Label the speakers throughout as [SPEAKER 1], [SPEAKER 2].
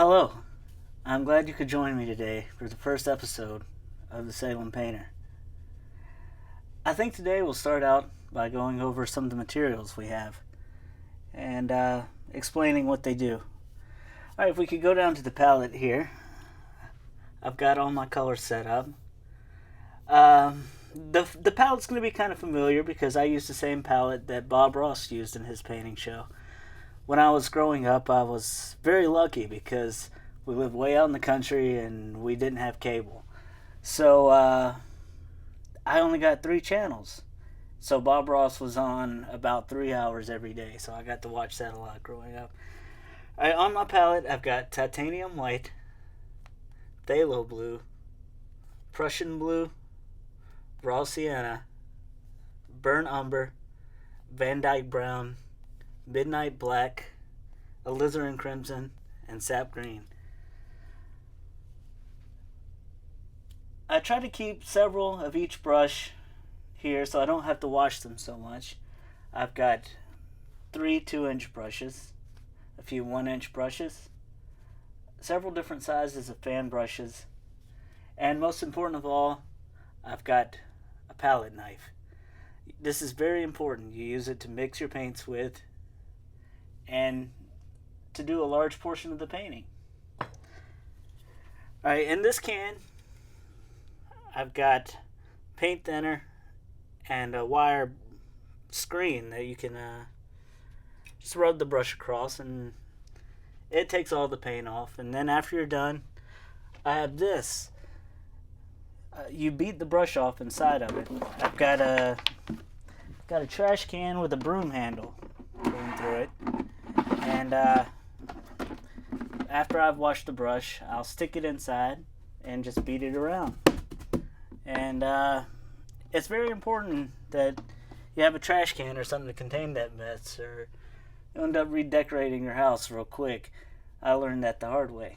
[SPEAKER 1] Well, hello. I'm glad you could join me today for the first episode of the Salem Painter. I think today we'll start out by going over some of the materials we have and explaining what they do. Alright, if we could go down to the palette here. I've got all my colors set up. The palette's going to be kind of familiar because I used the same palette that Bob Ross used in his painting show. When I was growing up, I was very lucky because we lived way out in the country and we didn't have cable. So I only got 3 channels. So Bob Ross was on about 3 hours every day. So I got to watch that a lot growing up. Alright, on my palette, I've got titanium white, phthalo blue, Prussian blue, raw sienna, burnt umber, Van Dyke brown, midnight black, alizarin crimson, and sap green. I try to keep several of each brush here so I don't have to wash them so much. I've got 3 2-inch brushes, a few 1-inch brushes, several different sizes of fan brushes, and most important of all, I've got a palette knife. This is very important. You use it to mix your paints with and to do a large portion of the painting. Alright, in this can I've got paint thinner and a wire screen that you can just rub the brush across and it takes all the paint off. And then after you're done, I have this. You beat the brush off inside of it. I've got a trash can with a broom handle going through it. And after I've washed the brush, I'll stick it inside and just beat it around. And it's very important that you have a trash can or something to contain that mess, or you end up redecorating your house real quick. I learned that the hard way.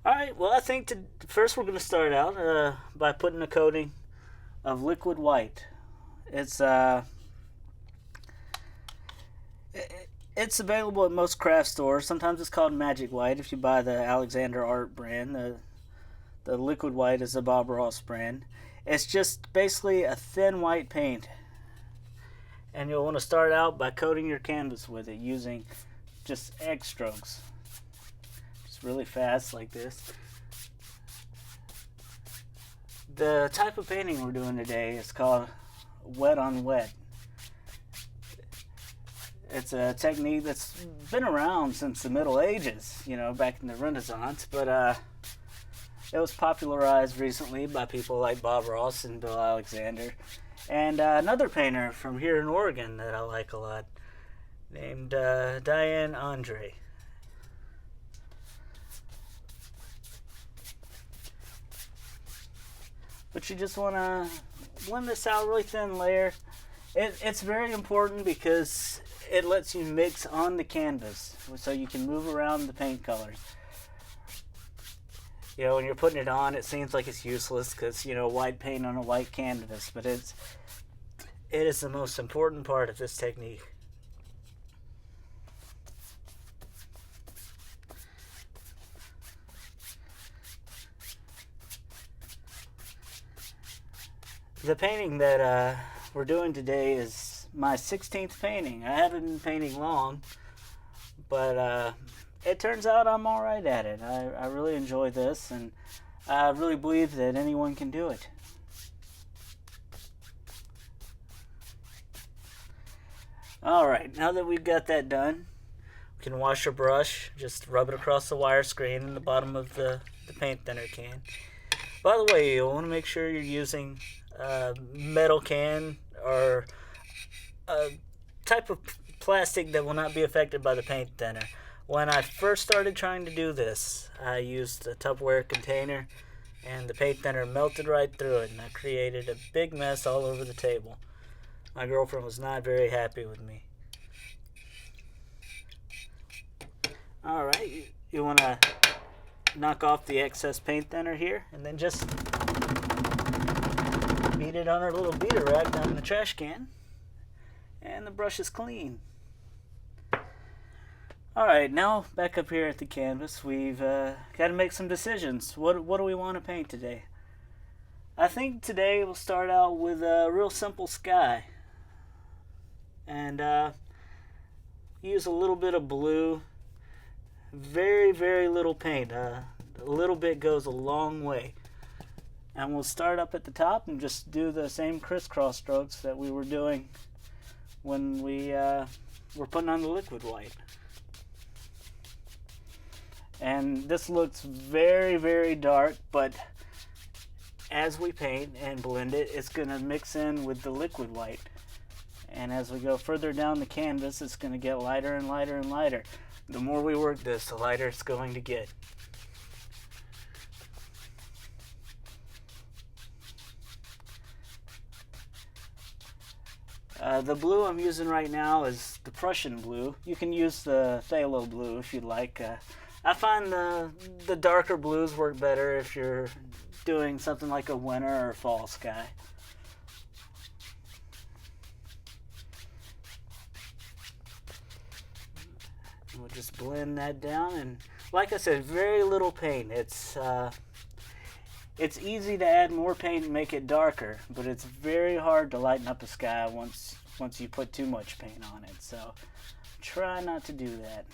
[SPEAKER 1] Alright, well I think first we're going to start out by putting a coating of liquid white. It's available at most craft stores. Sometimes it's called Magic White if you buy the Alexander Art brand. The liquid white is the Bob Ross brand. It's just basically a thin white paint. And you'll want to start out by coating your canvas with it using just egg strokes. Just really fast like this. The type of painting we're doing today is called wet on wet. It's a technique that's been around since the Middle Ages, back in the Renaissance, but it was popularized recently by people like Bob Ross and Bill Alexander, and another painter from here in Oregon that I like a lot, named Diane Andre. But you just want to blend this out really thin layer. It's very important because it lets you mix on the canvas so you can move around the paint colors. When you're putting it on, it seems like it's useless because, white paint on a white canvas, but it is the most important part of this technique. The painting that we're doing today is my 16th painting. I haven't been painting long, but it turns out I'm alright at it. I really enjoy this, and I really believe that anyone can do it. Alright, now that we've got that done, we can wash our brush, just rub it across the wire screen in the bottom of the paint thinner can. By the way, you'll want to make sure you're using a metal can or a type of plastic that will not be affected by the paint thinner. When I first started trying to do this, I used a Tupperware container and the paint thinner melted right through it, and I created a big mess all over the table. My girlfriend was not very happy with me. Alright, you want to knock off the excess paint thinner here and then just beat it on our little beater rack down in the trash can, and the brush is clean. Alright, now back up here at the canvas, we've got to make some decisions. What do we want to paint today? I think today we'll start out with a real simple sky. And use a little bit of blue. Very, very little paint. A little bit goes a long way. And we'll start up at the top and just do the same crisscross strokes that we were doing when we were putting on the liquid white. And this looks very, very dark, but as we paint and blend it, it's going to mix in with the liquid white. And as we go further down the canvas, it's going to get lighter and lighter and lighter. The more we work this, the lighter it's going to get. The blue I'm using right now is the Prussian blue. You can use the phthalo blue if you'd like. I find the darker blues work better if you're doing something like a winter or fall sky. We'll just blend that down, and like I said, very little paint. It's easy to add more paint and make it darker, but it's very hard to lighten up a sky once you put too much paint on it. So try not to do that.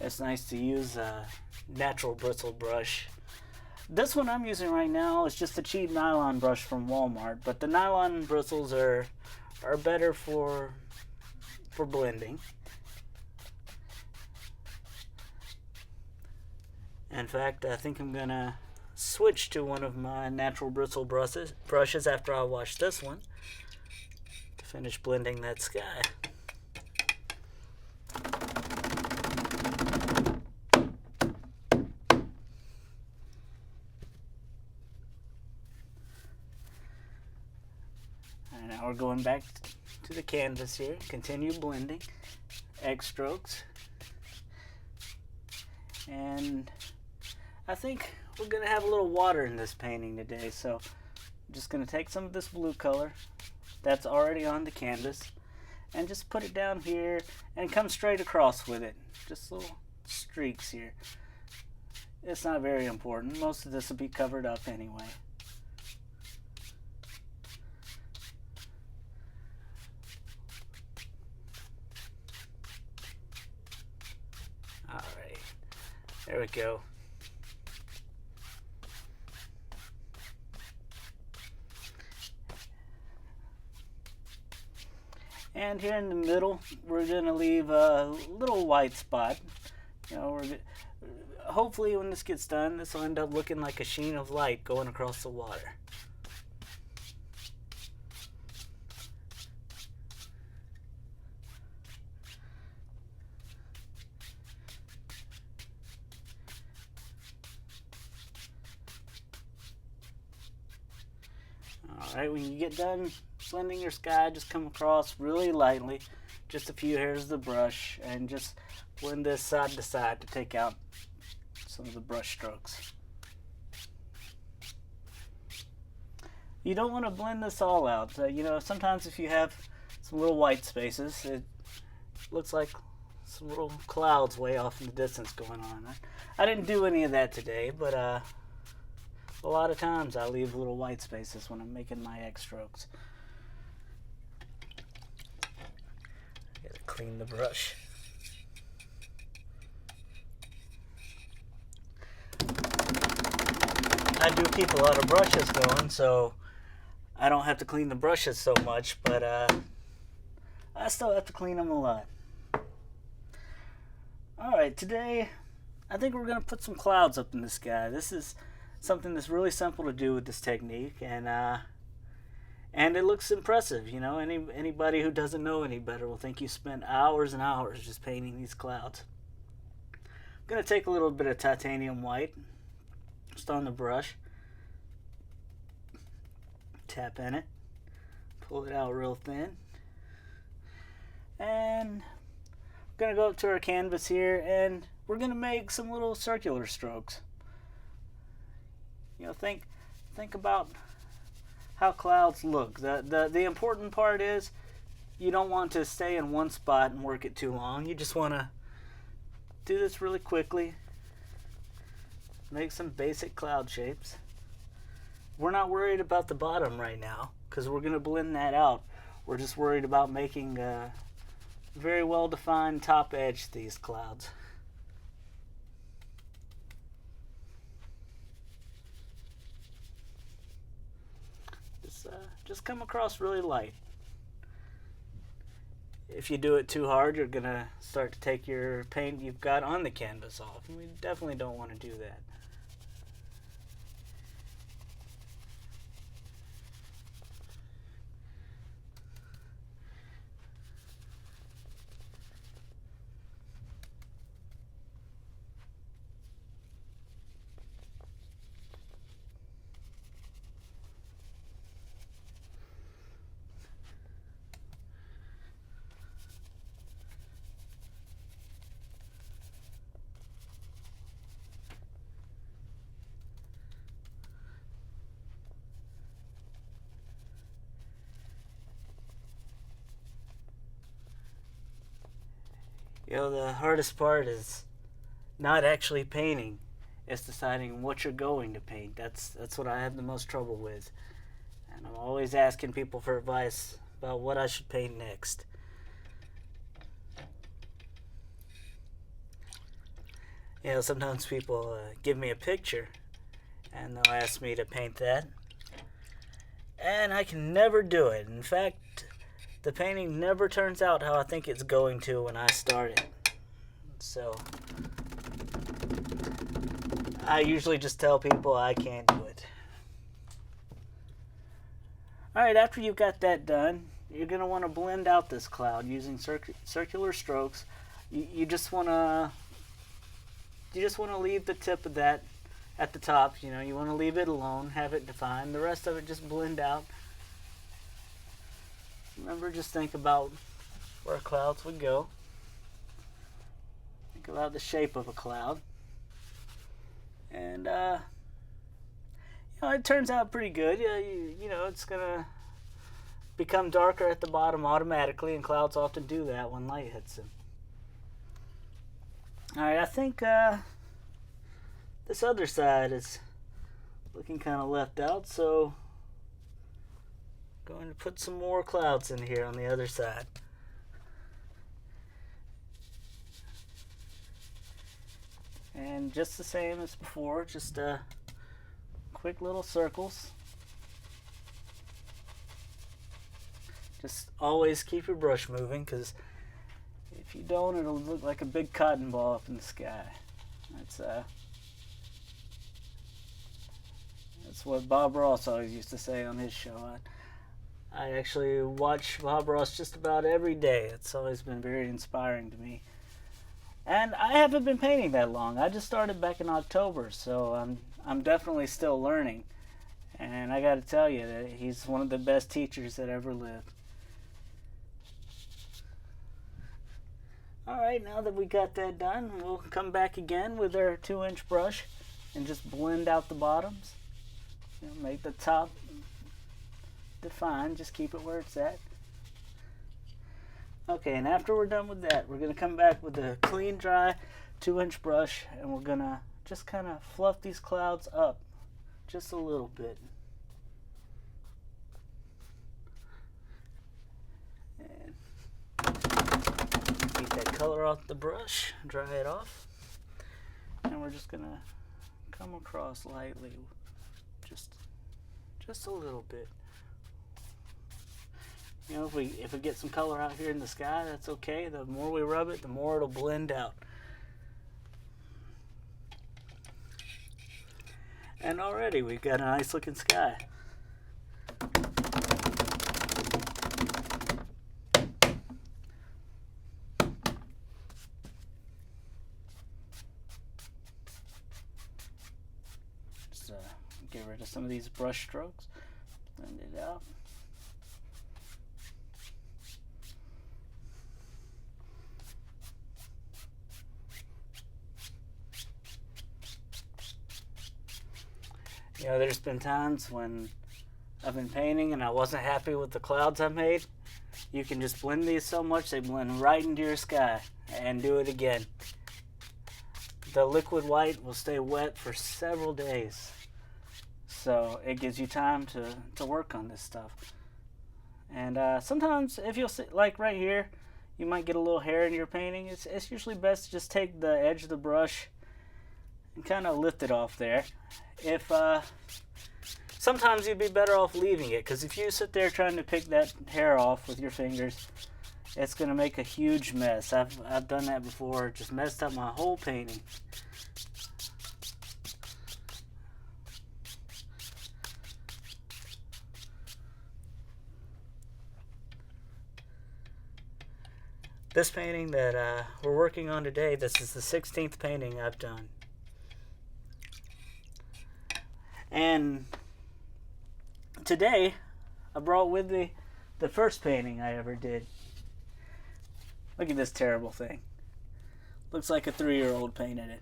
[SPEAKER 1] It's nice to use a natural bristle brush. This one I'm using right now is just a cheap nylon brush from Walmart, but the nylon bristles are better for blending. In fact, I think I'm gonna switch to one of my natural bristle brushes after I wash this one to finish blending that sky. And now we're going back to the canvas here. Continue blending, X strokes, and I think we're going to have a little water in this painting today, so I'm just going to take some of this blue color that's already on the canvas and just put it down here and come straight across with it. Just little streaks here. It's not very important. Most of this will be covered up anyway. Alright, there we go. And here in the middle, we're going to leave a little white spot. You know, hopefully when this gets done, this will end up looking like a sheen of light going across the water. Alright, when you get done blending your sky, just come across really lightly, just a few hairs of the brush, and just blend this side to side to take out some of the brush strokes. You don't want to blend this all out. You know, sometimes if you have some little white spaces, it looks like some little clouds way off in the distance going on. I didn't do any of that today, but a lot of times I leave little white spaces when I'm making my X strokes. Gotta clean the brush. I do keep a lot of brushes going, so I don't have to clean the brushes so much, but I still have to clean them a lot. Alright, today I think we're going to put some clouds up in the sky. This is something that's really simple to do with this technique, and it looks impressive. You know, anybody who doesn't know any better will think you spent hours and hours just painting these clouds. I'm going to take a little bit of titanium white just on the brush, tap in it, pull it out real thin, and we're going to go up to our canvas here, and we're going to make some little circular strokes. You know, think think about how clouds look. The important part is you don't want to stay in one spot and work it too long. You just want to do this really quickly. Make some basic cloud shapes. We're not worried about the bottom right now because we're going to blend that out. We're just worried about making a very well defined top edge to these clouds. Just come across really light. If you do it too hard, you're going to start to take your paint you've got on the canvas off. And we definitely don't want to do that. You know, the hardest part is not actually painting. It's deciding what you're going to paint. That's what I have the most trouble with. And I'm always asking people for advice about what I should paint next. You know, sometimes people give me a picture and they'll ask me to paint that. And I can never do it. In fact, the painting never turns out how I think it's going to when I start it. So I usually just tell people I can't do it. Alright, after you've got that done, you're going to want to blend out this cloud using circular strokes. You just want to leave the tip of that at the top. You know, you want to leave it alone, have it defined. The rest of it just blend out. Remember, just think about where clouds would go. Think about the shape of a cloud. And, you know, it turns out pretty good. You know, it's going to become darker at the bottom automatically, and clouds often do that when light hits them. Alright, I think this other side is looking kind of left out, so going to put some more clouds in here on the other side. And just the same as before, just quick little circles. Just always keep your brush moving, because if you don't, it'll look like a big cotton ball up in the sky. That's what Bob Ross always used to say on his show. I actually watch Bob Ross just about every day. It's always been very inspiring to me. And I haven't been painting that long. I just started back in October, so I'm definitely still learning. And I got to tell you that he's one of the best teachers that ever lived. Alright, now that we got that done, we'll come back again with our 2-inch brush and just blend out the bottoms. You know, make the top defined, just keep it where it's at. Okay, and after we're done with that, we're going to come back with a clean, dry 2-inch brush, and we're going to just kind of fluff these clouds up just a little bit. And keep that color off the brush, dry it off, and we're just going to come across lightly, just a little bit. You know, if we get some color out here in the sky, that's okay. The more we rub it, the more it'll blend out. And already we've got a nice looking sky. Just get rid of some of these brush strokes, blend it out. You know, there's been times when I've been painting and I wasn't happy with the clouds I made. You can just blend these so much they blend right into your sky, and do it again. The liquid white will stay wet for several days, so it gives you time to work on this stuff. And sometimes if you'll see, like right here, you might get a little hair in your painting. It's usually best to just take the edge of the brush and kind of lift it off there. If sometimes you'd be better off leaving it, because if you sit there trying to pick that hair off with your fingers, it's going to make a huge mess. I've done that before. It just messed up my whole painting. This painting that we're working on today, this is the 16th painting I've done. And today, I brought with me the first painting I ever did. Look at this terrible thing. Looks like a 3-year-old painted it.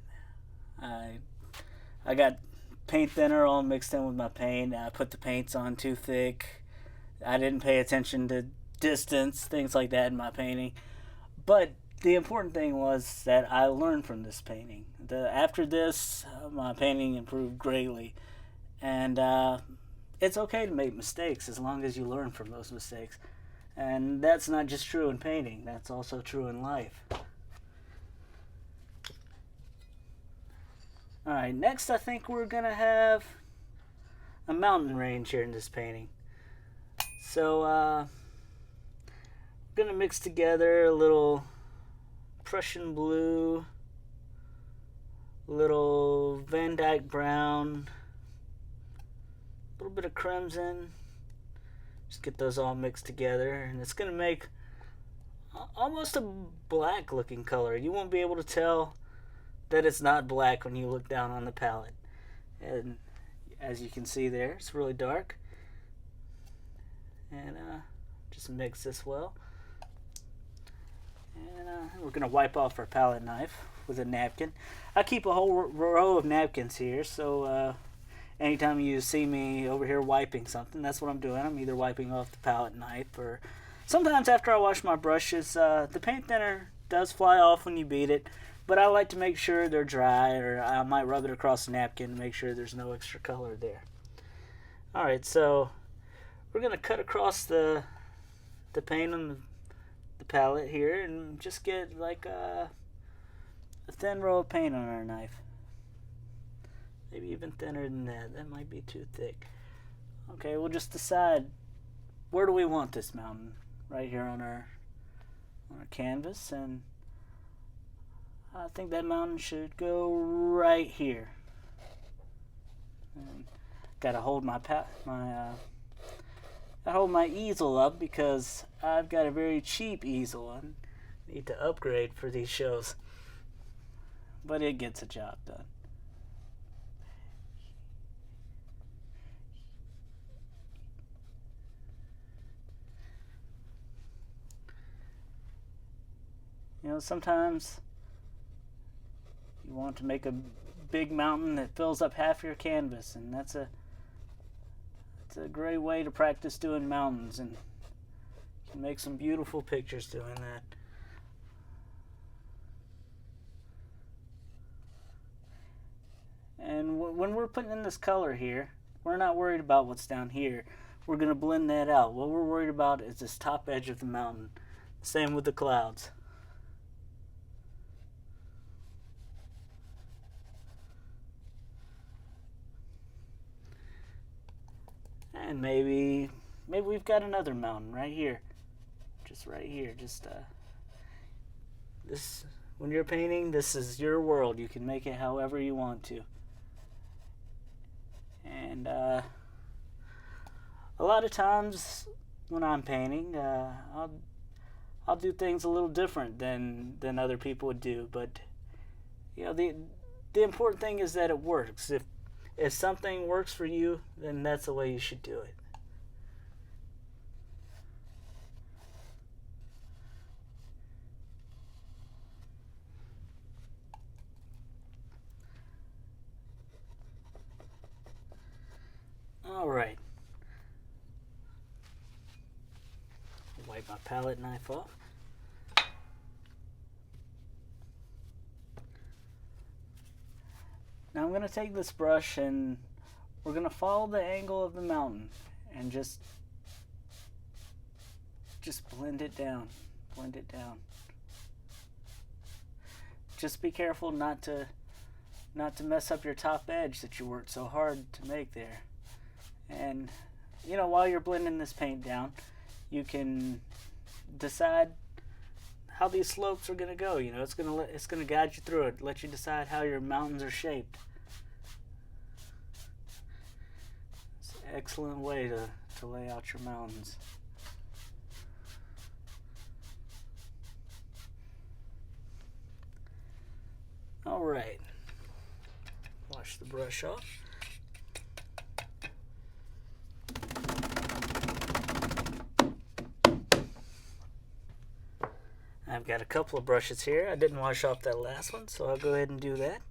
[SPEAKER 1] I got paint thinner all mixed in with my paint. I put the paints on too thick. I didn't pay attention to distance, things like that in my painting. But the important thing was that I learned from this painting. After this, my painting improved greatly. And it's okay to make mistakes as long as you learn from those mistakes. And that's not just true in painting, that's also true in life. Alright, next I think we're going to have a mountain range here in this painting. So, we're going to mix together a little Prussian blue, a little Van Dyke brown, a little bit of crimson. Just get those all mixed together, and it's going to make almost a black looking color. You won't be able to tell that it's not black when you look down on the palette. And as you can see there, it's really dark. And just mix this well. And we're going to wipe off our palette knife with a napkin. I keep a whole row of napkins here, so anytime you see me over here wiping something, that's what I'm doing. I'm either wiping off the palette knife, or sometimes after I wash my brushes, the paint thinner does fly off when you beat it, but I like to make sure they're dry, or I might rub it across the napkin to make sure there's no extra color there. Alright, so we're going to cut across the paint on the palette here and just get like a thin row of paint on our knife. Maybe even thinner than that. That might be too thick. Okay, we'll just decide where do we want this mountain. Right here on our canvas, and I think that mountain should go right here. And gotta hold my easel up because I've got a very cheap easel. I need to upgrade for these shows, but it gets the job done. You know, sometimes you want to make a big mountain that fills up half your canvas, and that's a great way to practice doing mountains, and you can make some beautiful pictures doing that. And when we're putting in this color here, we're not worried about what's down here. We're going to blend that out. What we're worried about is this top edge of the mountain. Same with the clouds. And maybe we've got another mountain right here. Just right here. Just this, when you're painting, this is your world. You can make it however you want to. And a lot of times when I'm painting, I'll do things a little different than other people would do. But you know, the important thing is that it works. If something works for you, then that's the way you should do it. Alright. Wipe my palette knife off. Now I'm going to take this brush and we're going to follow the angle of the mountain and just blend it down. Blend it down. Just be careful not to mess up your top edge that you worked so hard to make there. And you know, while you're blending this paint down, you can decide how these slopes are going to go. You know, it's going to guide you through it, let you decide how your mountains are shaped. It's an excellent way to lay out your mountains. All right, wash the brush off. I've got a couple of brushes here. I didn't wash off that last one, so I'll go ahead and do that.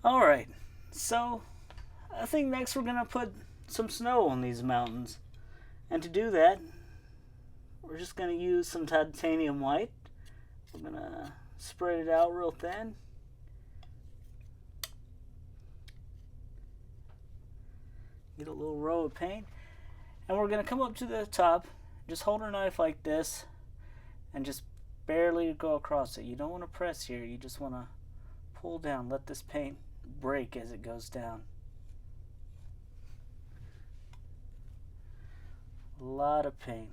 [SPEAKER 1] Alright, so I think next we're going to put some snow on these mountains. And to do that, we're just going to use some titanium white. We're going to spread it out real thin. Get a little row of paint. And we're going to come up to the top, just hold our knife like this, and just barely go across it. You don't want to press here, you just want to pull down, let this paint break as it goes down. A lot of paint,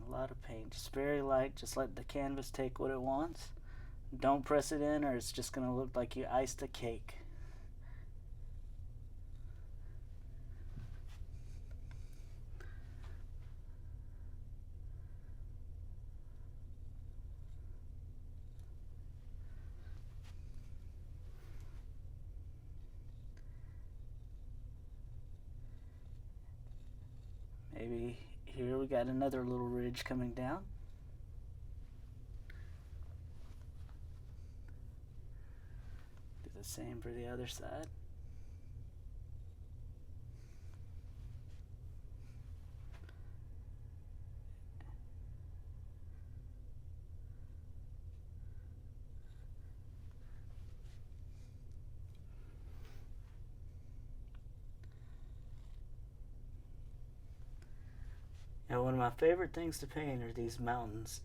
[SPEAKER 1] just very light, just let the canvas take what it wants. Don't press it in or it's just going to look like you iced a cake. Maybe here we got another little ridge coming down. Do the same for the other side. Now, one of my favorite things to paint are these mountains,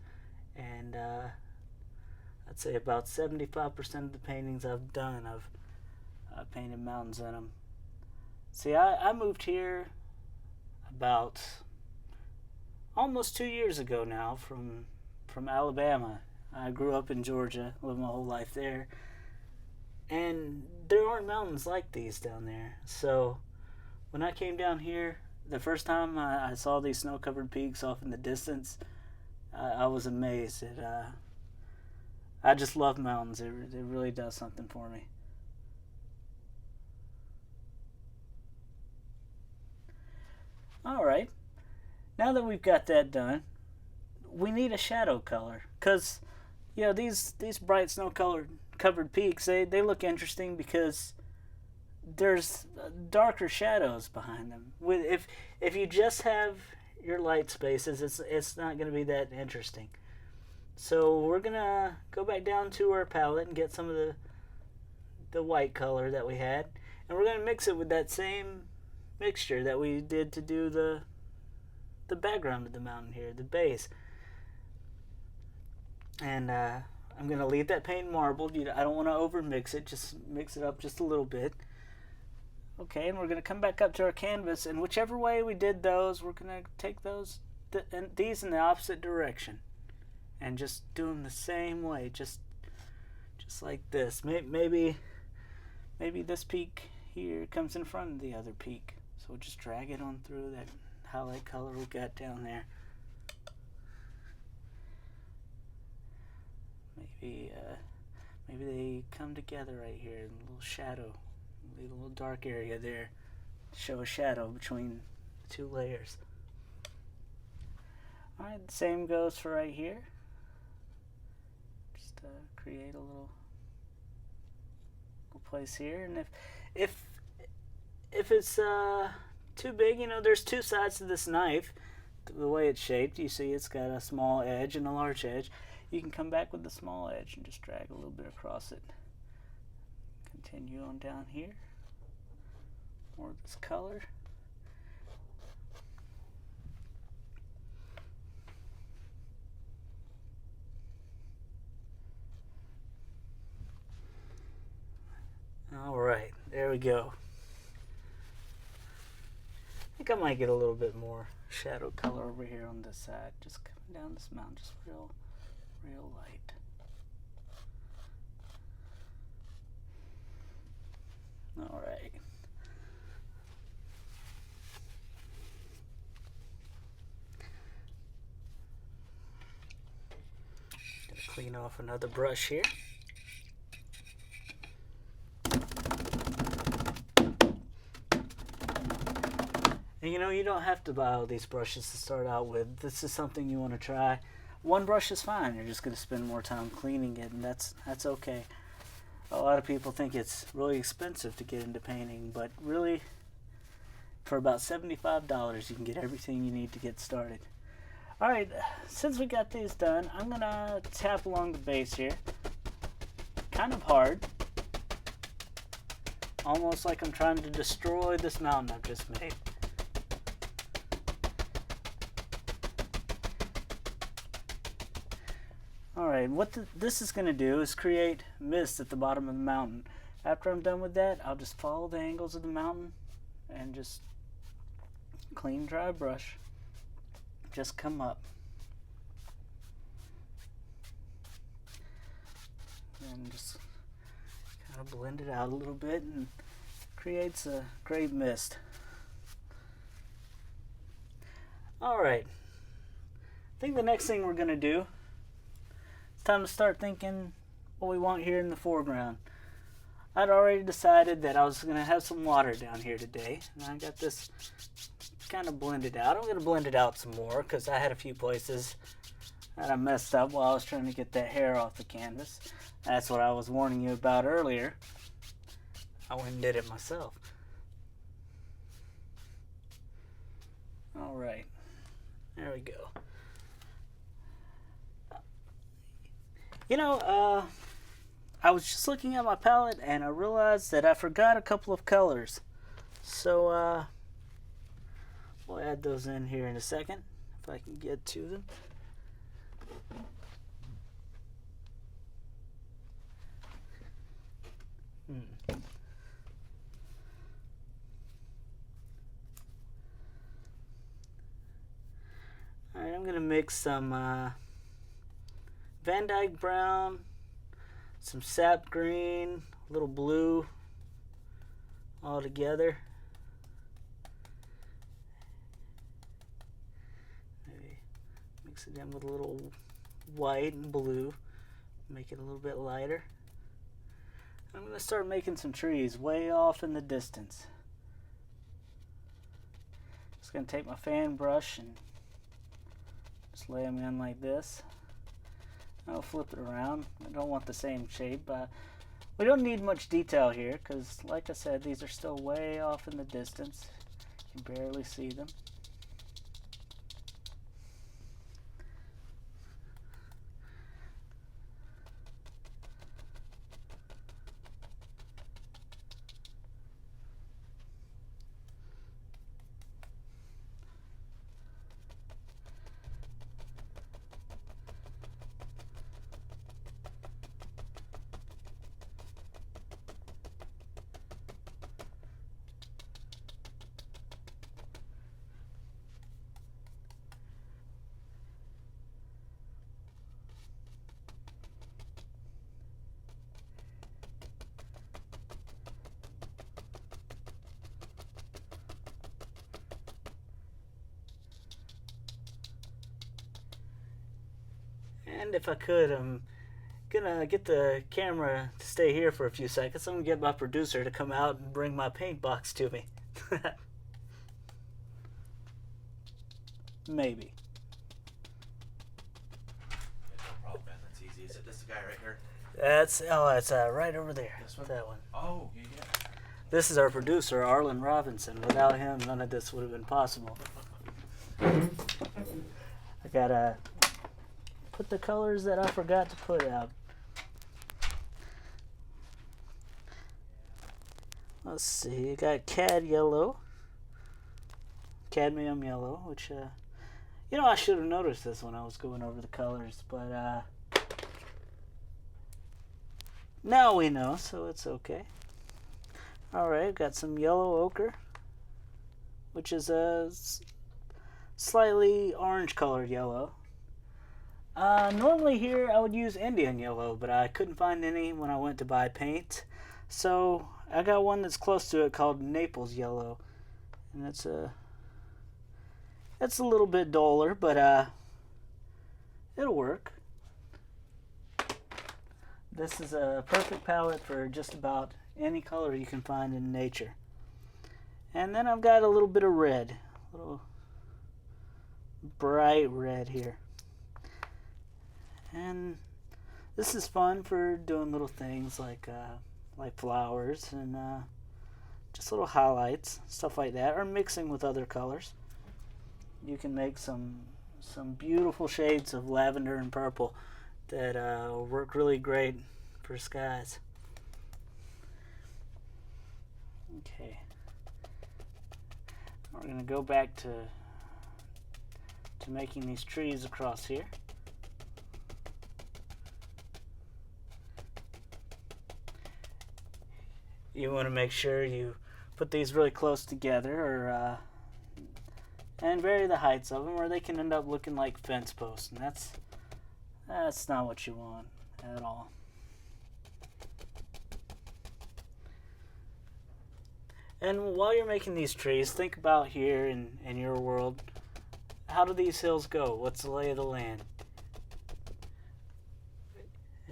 [SPEAKER 1] and I'd say about 75% of the paintings I've done, I've painted mountains in them. See, I moved here about almost 2 years ago now from Alabama. I grew up in Georgia, lived my whole life there, and there aren't mountains like these down there. So when I came down here, the first time I saw these snow-covered peaks off in the distance, I was amazed. I just love mountains. It really does something for me. Alright, now that we've got that done, we need a shadow color. Because, you know, these bright snow-covered peaks, they look interesting because there's darker shadows behind them. If you just have your light spaces, it's not going to be that interesting. So we're going to go back down to our palette and get some of the white color that we had, and we're going to mix it with that same mixture that we did to do the background of the mountain here, the base. And I'm going to leave that paint marbled. I don't want to over mix it, just mix it up just a little bit. Okay, and we're going to come back up to our canvas, and whichever way we did those, we're going to take these in the opposite direction and just do them the same way, just like this. Maybe this peak here comes in front of the other peak, so we'll just drag it on through that highlight color we got down there. Maybe they come together right here in a little shadow. Leave a little dark area there to show a shadow between the two layers. Alright, the same goes for right here. Just create a little place here, and if it's too big, you know, there's two sides to this knife. The way it's shaped, you see it's got a small edge and a large edge. You can come back with the small edge and just drag a little bit across it. Continue on down here. More of this color. All right, there we go. I think I might get a little bit more shadow color over here on this side. Just coming down this mountain, just real light. All right. Gonna clean off another brush here. And you know, you don't have to buy all these brushes to start out with. This is something you want to try. One brush is fine. You're just going to spend more time cleaning it, and that's okay. A lot of people think it's really expensive to get into painting, but really, for about $75, you can get everything you need to get started. All right, since we got these done, I'm going to tap along the base here. Kind of hard. Almost like I'm trying to destroy this mountain I've just made. Alright, what this is going to do is create mist at the bottom of the mountain. After I'm done with that, I'll just follow the angles of the mountain and just clean, dry brush. Just come up. And just kind of blend it out a little bit and creates a great mist. Alright, I think the next thing we're going to do, it's time to start thinking what we want here in the foreground. I'd already decided that I was going to have some water down here today, and I got this kind of blended out. I'm going to blend it out some more because I had a few places that I messed up while I was trying to get that hair off the canvas. That's what I was warning you about earlier. I went and did it myself. Alright, there we go. You know, I was just looking at my palette and I realized that I forgot a couple of colors. So, we'll add those in here in a second, if I can get to them. Alright, I'm going to mix some Van Dyke brown, some sap green, a little blue, all together. Maybe mix it in with a little white and blue, make it a little bit lighter. I'm going to start making some trees way off in the distance. Just going to take my fan brush and just lay them in like this. I'll flip it around. I don't want the same shape. We don't need much detail here because, like I said, these are still way off in the distance. You can barely see them. And if I could, I'm gonna get the camera to stay here for a few seconds. I'm gonna get my producer to come out and bring my paint box to me. Maybe.
[SPEAKER 2] No problem, man. That's easy. So just guy right here.
[SPEAKER 1] That's right over there.
[SPEAKER 2] This one?
[SPEAKER 1] That one.
[SPEAKER 2] Oh, yeah.
[SPEAKER 1] This is our producer, Arlen Robinson. Without him, none of this would have been possible. I gotta put the colors that I forgot to put out. Let's see, you got cadmium yellow, which, I should have noticed this when I was going over the colors, but, now we know, so it's okay. Alright, got some yellow ochre, which is a slightly orange colored yellow. Normally here I would use Indian yellow, but I couldn't find any when I went to buy paint. So I got one that's close to it called Naples yellow. And it's a little bit duller, but it'll work. This is a perfect palette for just about any color you can find in nature. And then I've got a little bit of red, a little bright red here. And this is fun for doing little things like flowers and just little highlights, stuff like that, or mixing with other colors. You can make some beautiful shades of lavender and purple that work really great for skies. Okay, we're going to go back to making these trees across here. You want to make sure you put these really close together, and vary the heights of them, or they can end up looking like fence posts, and that's not what you want at all. And while you're making these trees, think about here in your world, how do these hills go? What's the lay of the land?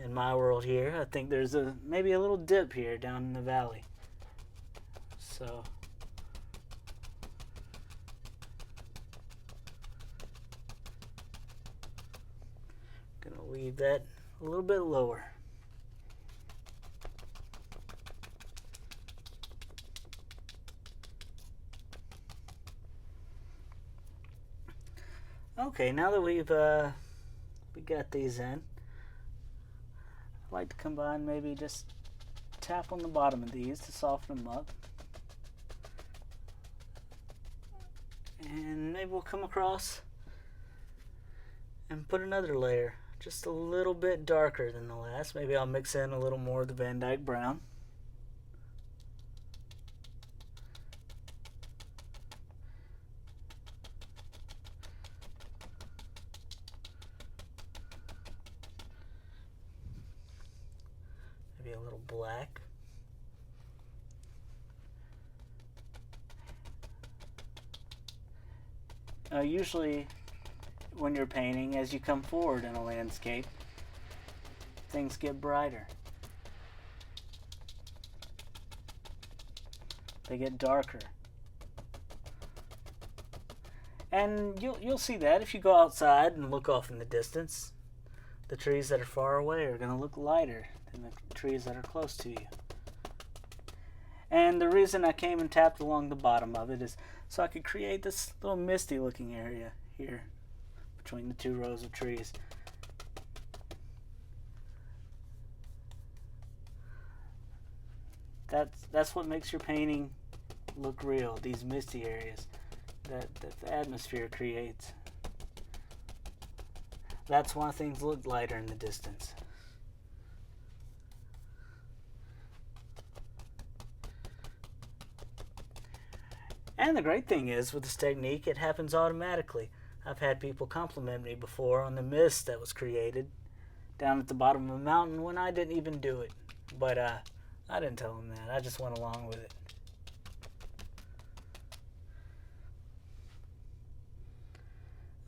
[SPEAKER 1] In my world here, I think there's maybe a little dip here down in the valley. So gonna leave that a little bit lower. Okay, now that we got these in, I'd like to combine, maybe just tap on the bottom of these to soften them up. And maybe we'll come across and put another layer, just a little bit darker than the last. Maybe I'll mix in a little more of the Van Dyke brown. Maybe a little black. Usually when you're painting, as you come forward in a landscape, things get brighter. They get darker. And you'll see that if you go outside and look off in the distance. The trees that are far away are going to look lighter than the trees that are close to you. And the reason I came and tapped along the bottom of it is so I could create this little misty looking area here between the two rows of trees. That's what makes your painting look real, these misty areas that the atmosphere creates. That's why things look lighter in the distance. And the great thing is, with this technique, it happens automatically. I've had people compliment me before on the mist that was created down at the bottom of a mountain when I didn't even do it. But I didn't tell them that. I just went along with it.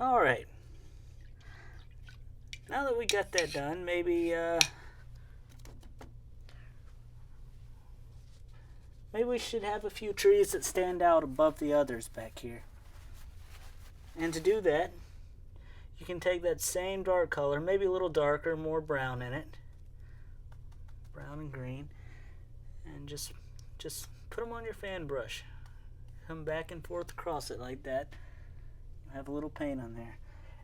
[SPEAKER 1] Alright. Now that we got that done, maybe we should have a few trees that stand out above the others back here. And to do that, you can take that same dark color, maybe a little darker, more brown in it, brown and green, and just put them on your fan brush. Come back and forth across it like that. You have a little paint on there,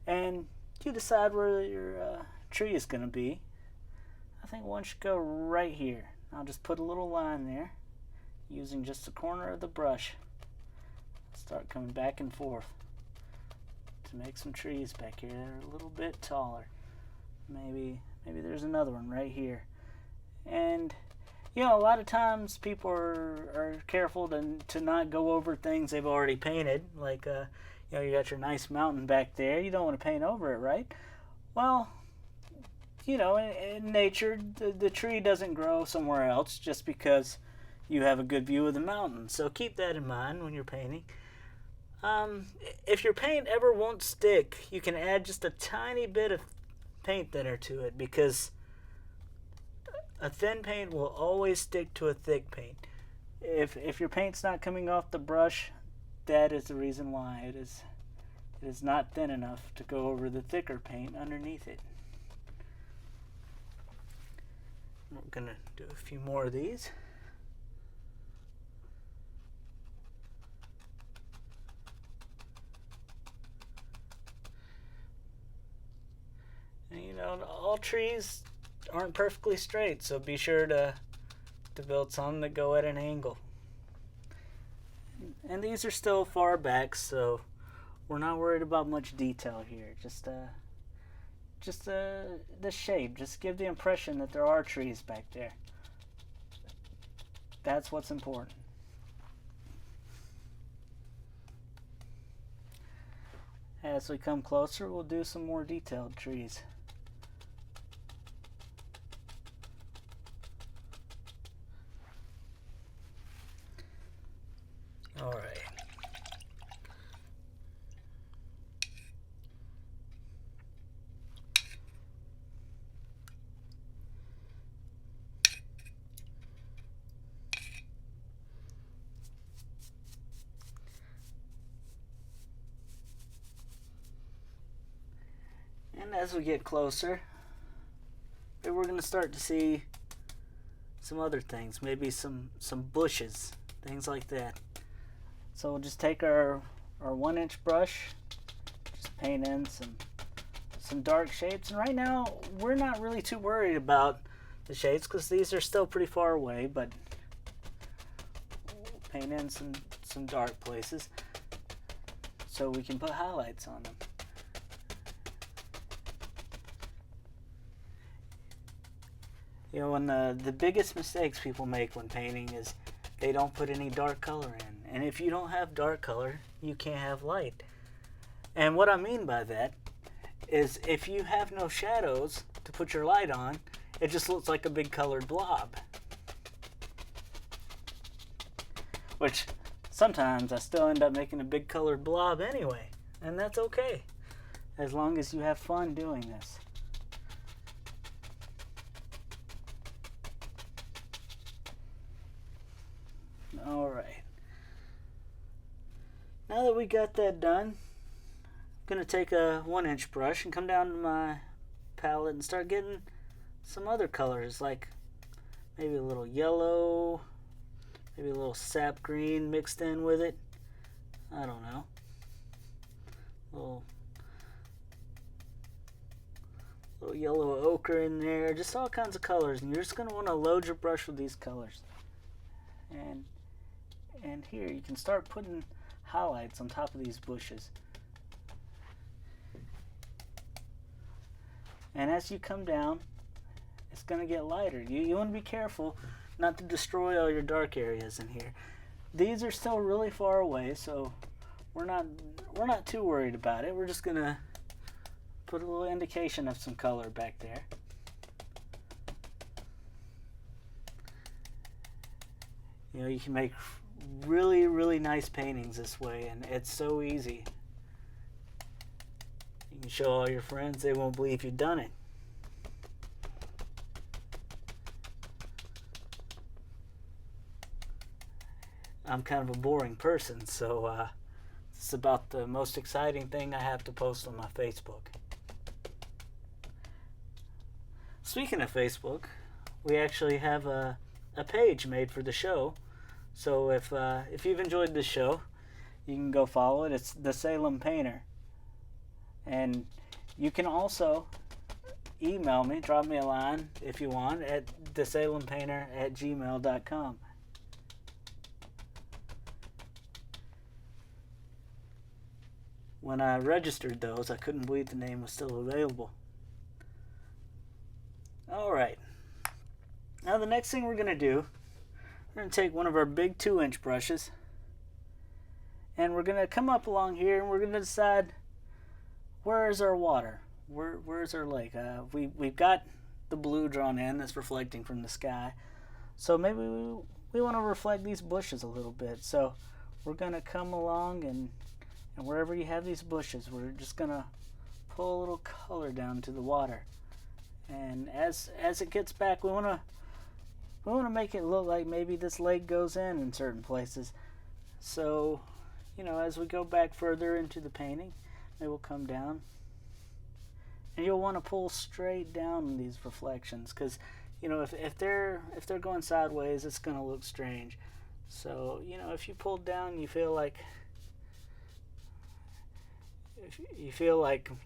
[SPEAKER 1] and you decide where your tree is going to be. I think one should go right here. I'll just put a little line there using just the corner of the brush. Start coming back and forth to make some trees back here that are a little bit taller. Maybe there's another one right here. And you know, a lot of times people are careful to not go over things they've already painted. Like you know, you got your nice mountain back there. You don't want to paint over it, right? Well, you know, in nature, the tree doesn't grow somewhere else just because you have a good view of the mountain. So keep that in mind when you're painting. If your paint ever won't stick, you can add just a tiny bit of paint thinner to it, because a thin paint will always stick to a thick paint. If your paint's not coming off the brush, that is the reason why. It is not thin enough to go over the thicker paint underneath it. We're gonna do a few more of these. And you know, all trees aren't perfectly straight, so be sure to build some that go at an angle. And these are still far back, so we're not worried about much detail here. Just the shape. Just give the impression that there are trees back there. That's what's important. As we come closer, we'll do some more detailed trees. All right. And as we get closer, maybe we're going to start to see some other things, maybe some bushes, things like that. So we'll just take our 1-inch brush, just paint in some dark shapes. And right now, we're not really too worried about the shades because these are still pretty far away, but we'll paint in some dark places so we can put highlights on them. You know, one of the biggest mistakes people make when painting is they don't put any dark color in. And if you don't have dark color, you can't have light. And what I mean by that is if you have no shadows to put your light on, it just looks like a big colored blob. Which sometimes I still end up making a big colored blob anyway. And that's okay, as long as you have fun doing this. Alright. Now that we got that done, I'm going to take a 1-inch brush and come down to my palette and start getting some other colors, like maybe a little yellow, maybe a little sap green mixed in with it. I don't know. Little yellow ochre in there, just all kinds of colors. And you're just going to want to load your brush with these colors. And here you can start putting highlights on top of these bushes. And as you come down, it's going to get lighter. You want to be careful not to destroy all your dark areas in here. These are still really far away, so we're not too worried about it. We're just going to put a little indication of some color back there. You know, you can make really, really nice paintings this way, and it's so easy. You can show all your friends, they won't believe you've done it. I'm kind of a boring person, so it's about the most exciting thing I have to post on my Facebook. Speaking of Facebook, we actually have a page made for the show. So if you've enjoyed the show, you can go follow it. It's the Salem Painter. And you can also email me, drop me a line if you want at thesalemapainter@gmail.com. When I registered those, I couldn't believe the name was still available. Alright, now the next thing we're going to do, we're going to take one of our big 2-inch brushes, and we're going to come up along here and we're going to decide, where is our water? Where's our lake? We've got the blue drawn in that's reflecting from the sky, so maybe we want to reflect these bushes a little bit. So we're going to come along and wherever you have these bushes, we're just going to pull a little color down to the water. And as it gets back, we want to make it look like maybe this lake goes in certain places. So, as we go back further into the painting, maybe we'll come down, and you'll want to pull straight down these reflections, because if they're going sideways, it's going to look strange. So if you pull down, you feel like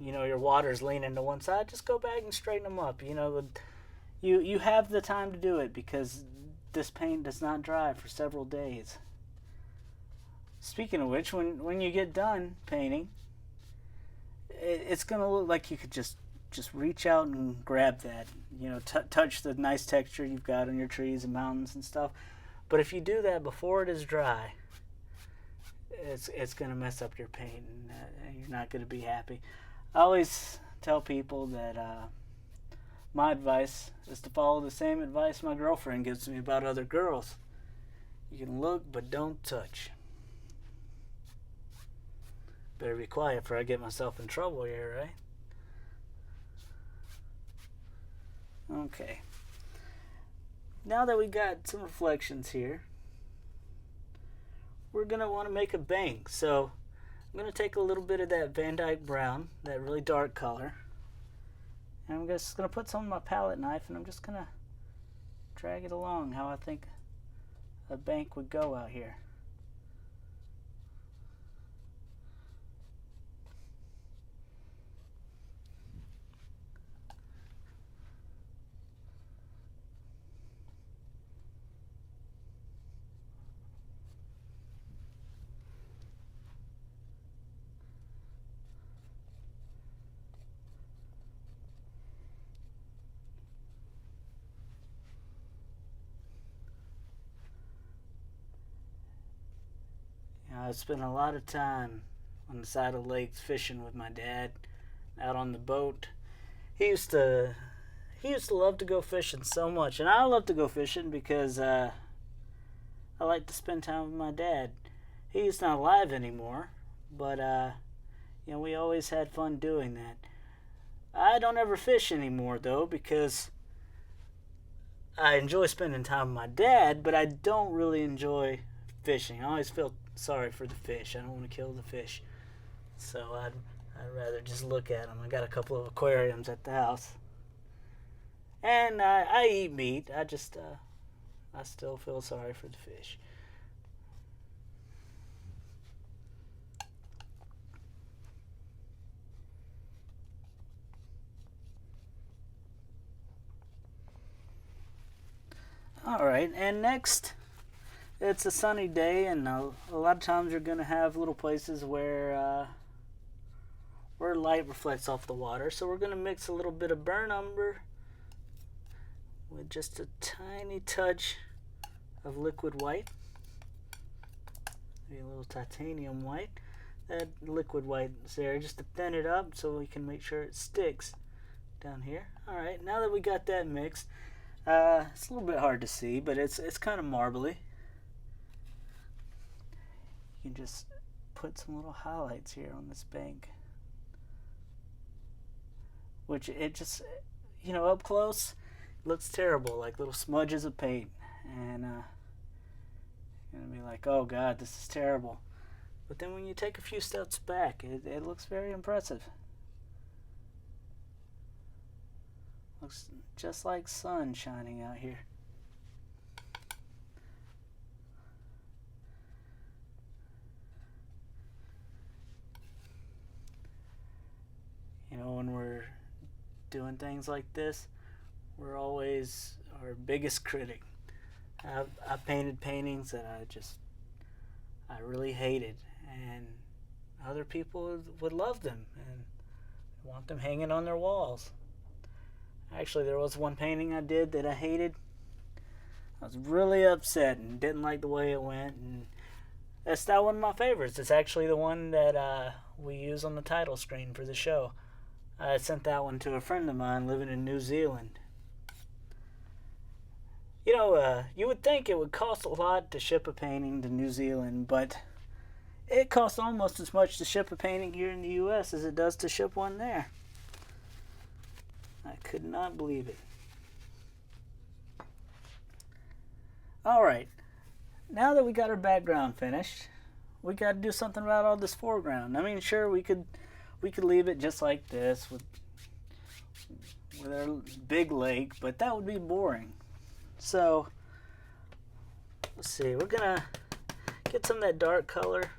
[SPEAKER 1] your water's leaning to one side, just go back and straighten them up. You have the time to do it, because this paint does not dry for several days. Speaking of which, when you get done painting, it's going to look like you could just reach out and grab that, touch the nice texture you've got on your trees and mountains and stuff. But if you do that before it is dry, it's going to mess up your paint, and you're not going to be happy. I always tell people that my advice is to follow the same advice my girlfriend gives me about other girls. You can look, but don't touch. Better be quiet before I get myself in trouble here, right? Okay. Now that we got some reflections here, we're going to want to make a bank. So I'm going to take a little bit of that Van Dyke brown, that really dark color, and I'm just going to put some on my palette knife, and I'm just going to drag it along how I think a bank would go out here. I spent a lot of time on the side of lakes fishing with my dad, out on the boat. He used to love to go fishing so much, and I love to go fishing because I like to spend time with my dad. He's not alive anymore, but we always had fun doing that. I don't ever fish anymore though, because I enjoy spending time with my dad, but I don't really enjoy fishing. I always feel sorry for the fish. I don't want to kill the fish, so I'd rather just look at them. I got a couple of aquariums at the house, and I eat meat. I still feel sorry for the fish. Alright, and next, it's a sunny day, and a lot of times you're going to have little places where light reflects off the water. So we're going to mix a little bit of burnt umber with just a tiny touch of liquid white. Maybe a little titanium white. That liquid white is there just to thin it up so we can make sure it sticks down here. Alright, now that we got that mixed, it's a little bit hard to see, but it's kind of marbly. You can just put some little highlights here on this bank, which it just, up close, looks terrible, like little smudges of paint, and you're gonna be like, oh god, this is terrible. But then when you take a few steps back, it looks very impressive. Looks just like sun shining out here. You know, when we're doing things like this, we're always our biggest critic. I've painted paintings that I really hated, and other people would love them and want them hanging on their walls. Actually, there was one painting I did that I hated. I was really upset and didn't like the way it went, and that's not one of my favorites. It's actually the one that we use on the title screen for the show. I sent that one to a friend of mine living in New Zealand. You know, you would think it would cost a lot to ship a painting to New Zealand, but it costs almost as much to ship a painting here in the U.S. as it does to ship one there. I could not believe it. Alright, now that we got our background finished, we got to do something about all this foreground. I mean, sure, we could leave it just like this with our big lake, but that would be boring. So, let's see, we're going to get some of that dark color,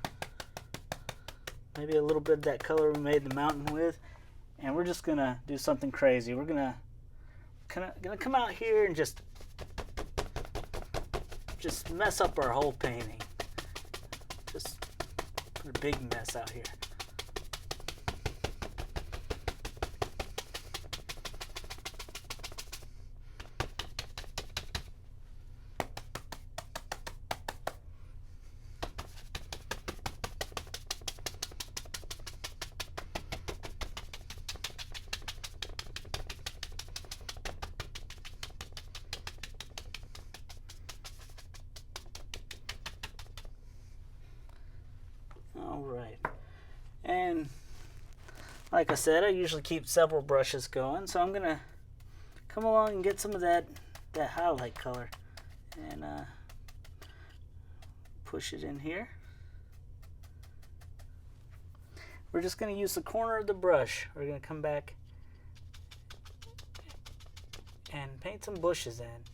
[SPEAKER 1] maybe a little bit of that color we made the mountain with, and we're just going to do something crazy. We're going to come out here and just mess up our whole painting. Just put a big mess out here. Alright, and like I said, I usually keep several brushes going, so I'm going to come along and get some of that highlight color and push it in here. We're just going to use the corner of the brush. We're going to come back and paint some bushes in.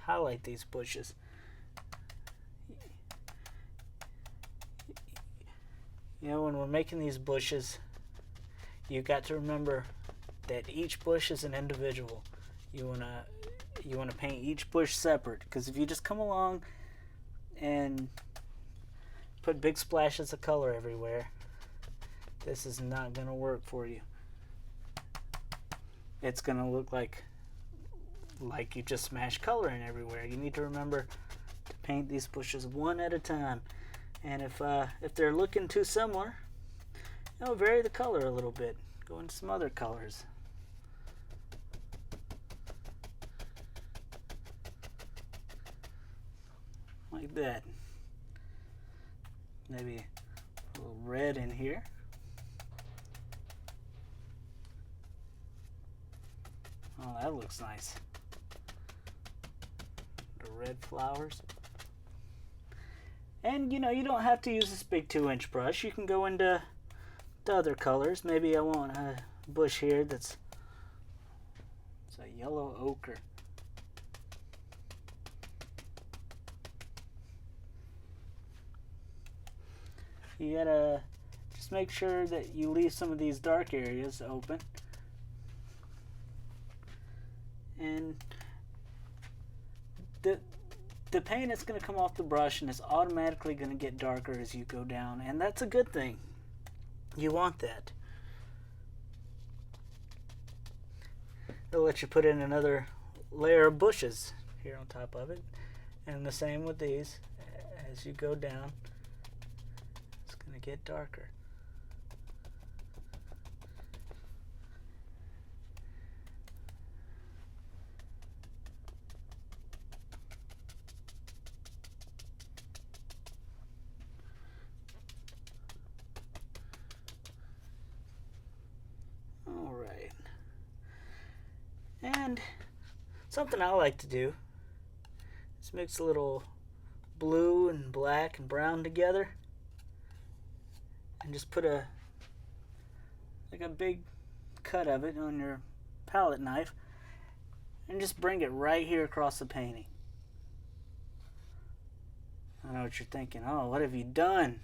[SPEAKER 1] Highlight these bushes. You know, when we're making these bushes, you've got to remember that each bush is an individual. You wanna paint each bush separate, because if you just come along and put big splashes of color everywhere, this is not gonna work for you. It's gonna look like you just smashed color in everywhere. You need to remember to paint these bushes one at a time. And if they're looking too similar, you know, vary the color a little bit. Go into some other colors. Like that. Maybe a little red in here. Oh, that looks nice. The red flowers. And, you know, you don't have to use this big 2-inch brush. You can go into other colors. Maybe I want a bush here it's a yellow ochre. You gotta just make sure that you leave some of these dark areas open. And the paint is going to come off the brush and it's automatically going to get darker as you go down, and that's a good thing. You want that. It'll let you put in another layer of bushes here on top of it, and the same with these. As you go down, it's going to get darker. And something I like to do is mix a little blue and black and brown together and just put like a big cut of it on your palette knife and just bring it right here across the painting. I know what you're thinking. Oh, what have you done?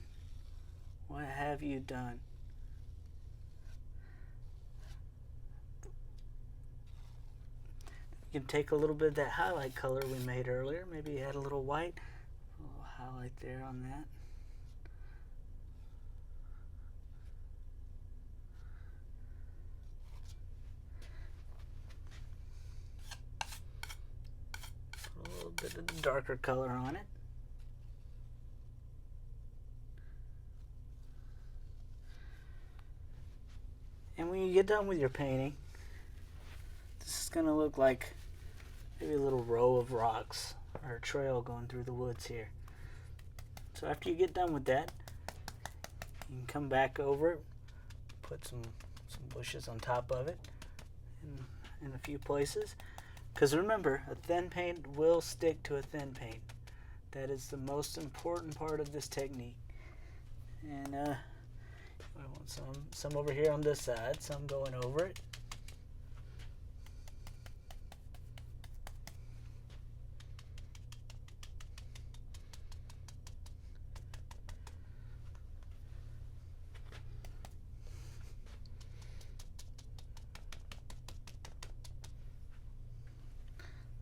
[SPEAKER 1] What have you done? You can take a little bit of that highlight color we made earlier. Maybe add a little white. A little highlight there on that. Put a little bit of the darker color on it. And when you get done with your painting, this is going to look like maybe a little row of rocks or a trail going through the woods here. So after you get done with that, you can come back over it, put some bushes on top of it in a few places. Because remember, a thin paint will stick to a thin paint. That is the most important part of this technique. And I want some over here on this side, some going over it.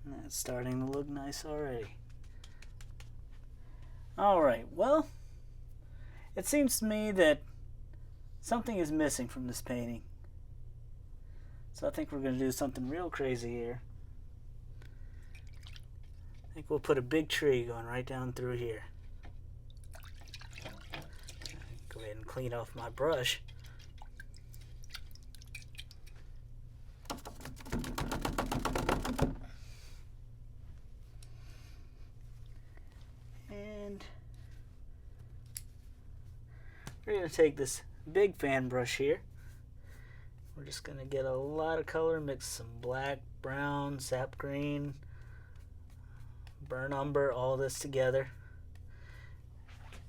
[SPEAKER 1] And that's starting to look nice already. Alright, well, it seems to me that something is missing from this painting. So I think we're going to do something real crazy here. I think we'll put a big tree going right down through here. Go ahead and clean off my brush. And we're going to take this big fan brush here. We're just going to get a lot of color, mix some black, brown, sap green, burnt umber, all this together.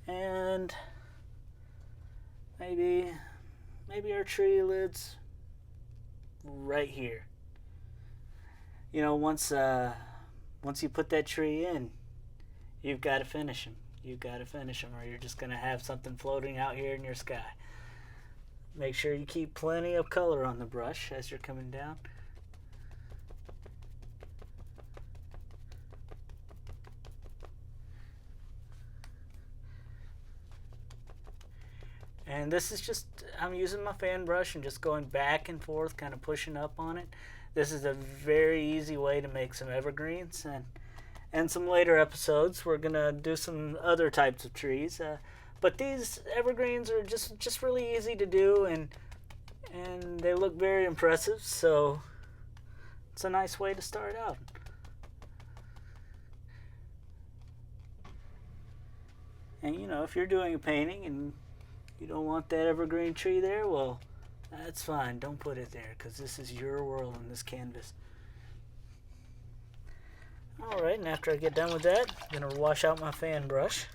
[SPEAKER 1] And maybe our tree lids right here. You know, once you put that tree in, you've got to finish them. You've got to finish them, or you're just going to have something floating out here in your sky. Make sure you keep plenty of color on the brush as you're coming down. And this is just, I'm using my fan brush and just going back and forth, kind of pushing up on it. This is a very easy way to make some evergreens. And some later episodes, we're going to do some other types of trees. But these evergreens are just really easy to do, and they look very impressive, so it's a nice way to start out. And you know, if you're doing a painting and you don't want that evergreen tree there, well, that's fine. Don't put it there, because this is your world on this canvas. Alright, and after I get done with that, I'm going to wash out my fan brush.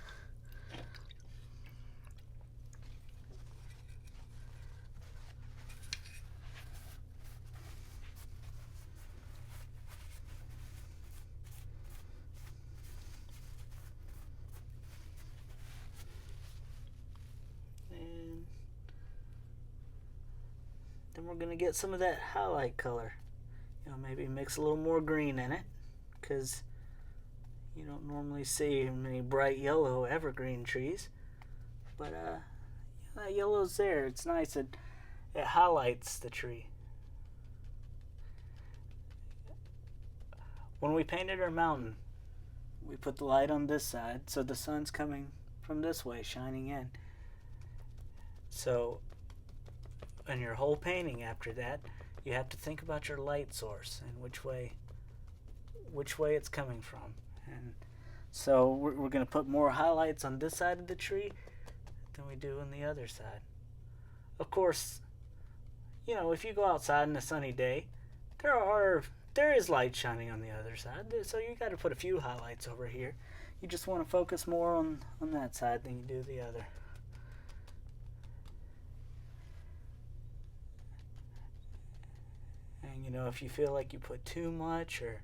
[SPEAKER 1] Then we're going to get some of that highlight color. You know, maybe mix a little more green in it, because you don't normally see many bright yellow evergreen trees. But that yellow's there. It's nice. It highlights the tree. When we painted our mountain, we put the light on this side, so the sun's coming from this way, shining in. So in your whole painting after that, you have to think about your light source and which way it's coming from. And so we're going to put more highlights on this side of the tree than we do on the other side. Of course, you know, if you go outside on a sunny day, there is light shining on the other side, so you got to put a few highlights over here. You just want to focus more on that side than you do the other. And, you know, if you feel like you put too much or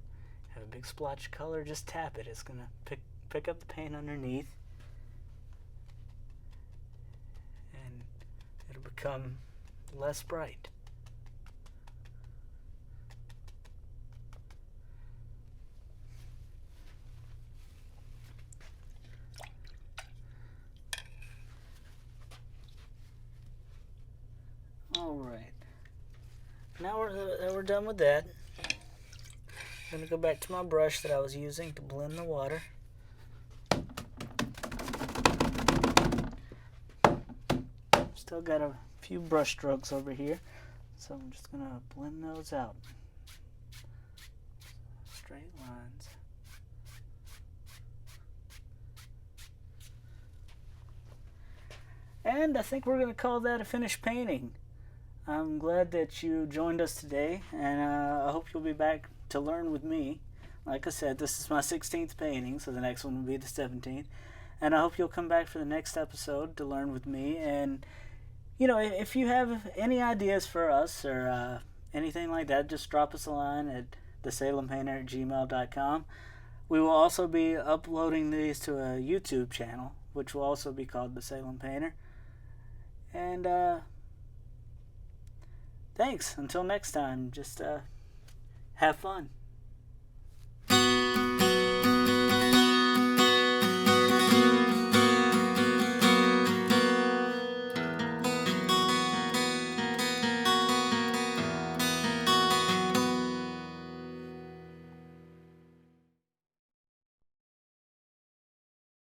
[SPEAKER 1] have a big splotch of color, just tap it. It's going to pick up the paint underneath. And it'll become less bright. Alright. Now we're done with that. I'm going to go back to my brush that I was using to blend the water. Still got a few brush strokes over here, so I'm just going to blend those out. Straight lines. And I think we're going to call that a finished painting. I'm glad that you joined us today, and I hope you'll be back to learn with me. Like I said, this is my 16th painting, so the next one will be the 17th. And I hope you'll come back for the next episode to learn with me. And, you know, if you have any ideas for us or anything like that, just drop us a line at thesalempainter@gmail.com. We will also be uploading these to a YouTube channel, which will also be called The Salem Painter. And, thanks. Until next time, just have fun.